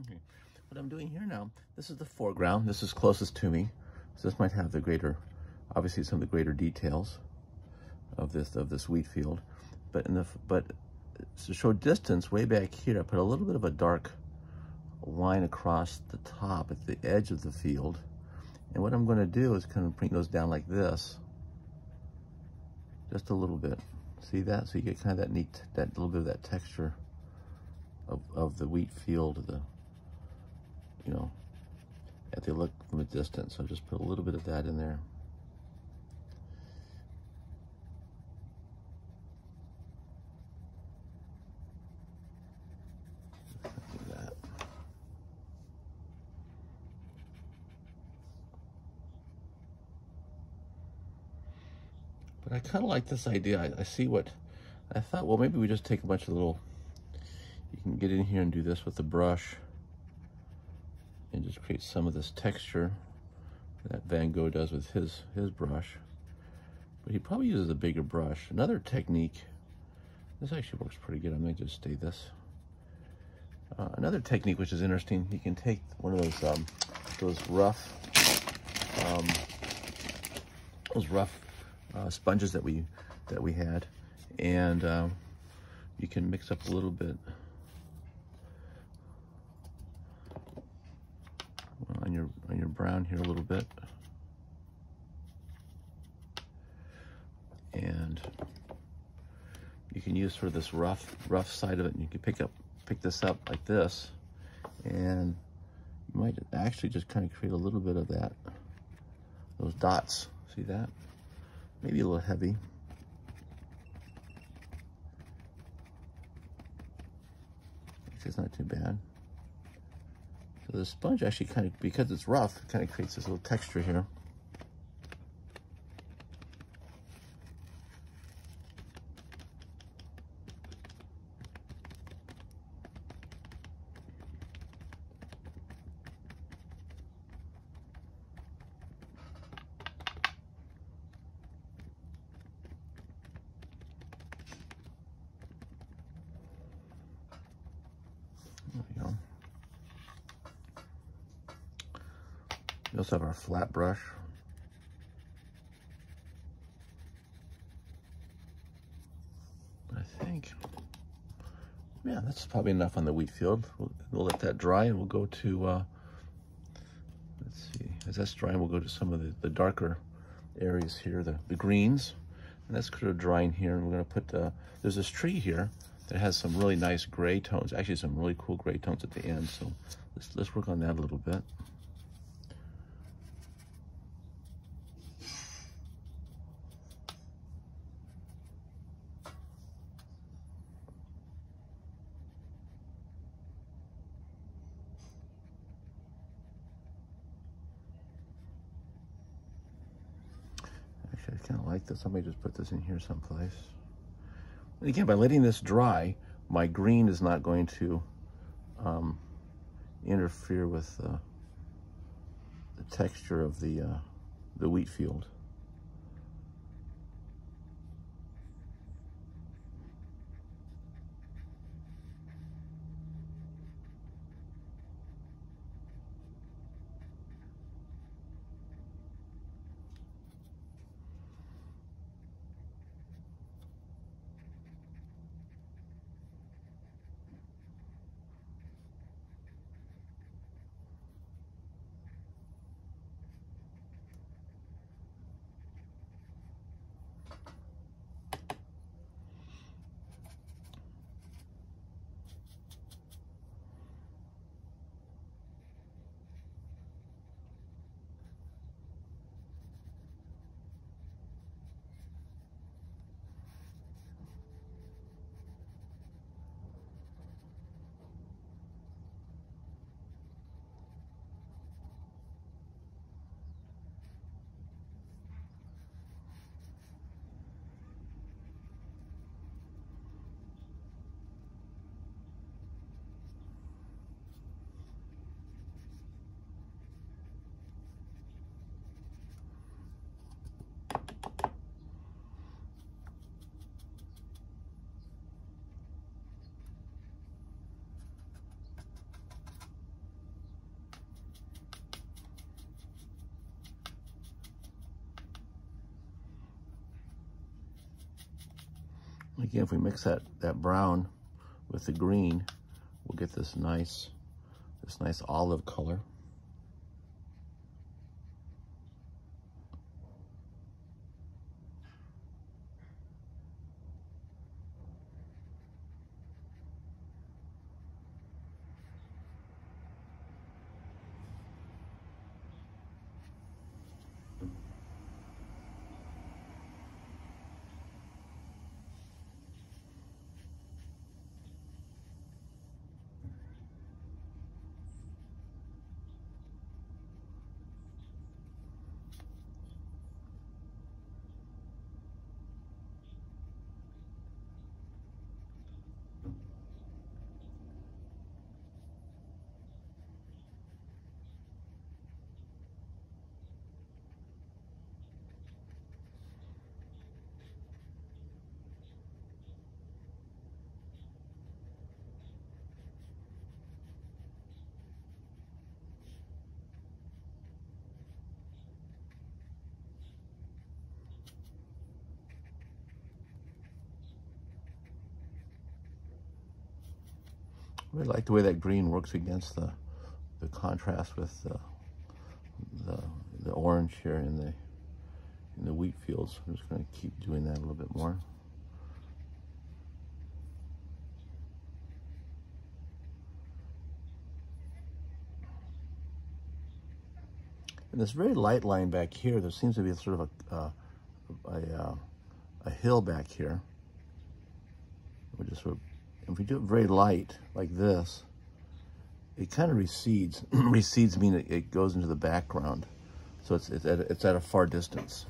Okay, what I'm doing here now, this is the foreground. This is closest to me. So this might have the greater, obviously some of the greater details of this wheat field. But to show distance, way back here, I put a little bit of a dark line across the top at the edge of the field. And what I'm going to do is kind of bring those down like this, just a little bit. See that? So you get kind of that little bit of that texture of the wheat field, you know, as they look from a distance. So just put a little bit of that in there. Do that. But I kind of like this idea. I see what I thought. Well, maybe we just take a bunch of little. You can get in here and do this with the brush and just create some of this texture that Van Gogh does with his brush. But he probably uses a bigger brush. Another technique, this actually works pretty good. I'm going to just stay this. Another technique which is interesting, you can take one of those rough sponges that we had, and you can mix up a little bit on your brown here a little bit, and you can use sort of this rough side of it, and you can pick this up like this, and you might actually just kind of create a little bit of those dots. See that? Maybe a little heavy. Actually, it's not too bad. So the sponge actually kind of, because it's rough, it kind of creates this little texture here. There we go. We also have our flat brush. I think, yeah, that's probably enough on the wheat field. We'll let that dry, and we'll go to, let's see, as that's drying, we'll go to some of the darker areas here, the greens. And that's sort of drying here, and we're going to put, there's this tree here that has some really nice gray tones, actually some really cool gray tones at the end. So let's work on that a little bit. Actually, I kind of like this. I may just put this in here someplace. And again, by letting this dry, my green is not going to interfere with the texture of the wheat field. Again, if we mix that brown with the green, we'll get this nice olive color. I really like the way that green works against the contrast with the orange here in the Wheatfields. I'm just going to keep doing that a little bit more. And this very light line back here, there seems to be sort of a hill back here. We just sort of, if we do it very light like this, it kind of recedes. Recedes mean it goes into the background, so it's at a far distance.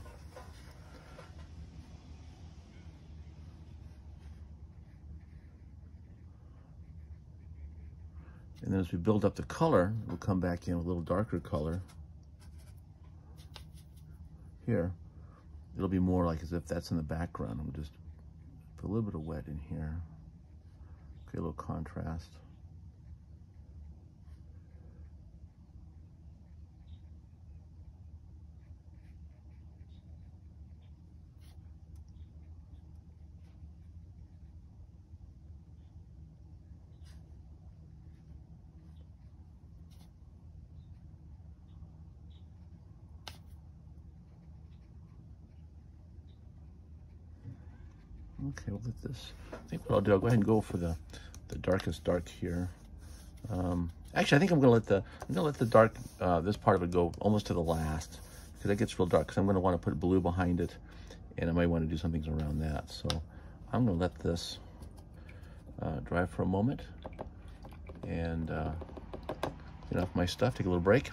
And then as we build up the color, we'll come back in with a little darker color. Here, it'll be more like as if that's in the background. We'll just put a little bit of wet in here, create a little contrast. Okay, we'll let this, I think what I'll do, I'll go ahead and go for the darkest dark here. Actually, I think I'm gonna let the dark, this part of it go almost to the last, because that gets real dark, because I'm gonna wanna put blue behind it, and I might wanna do some things around that. So I'm gonna let this dry for a moment, and clean off my stuff, take a little break.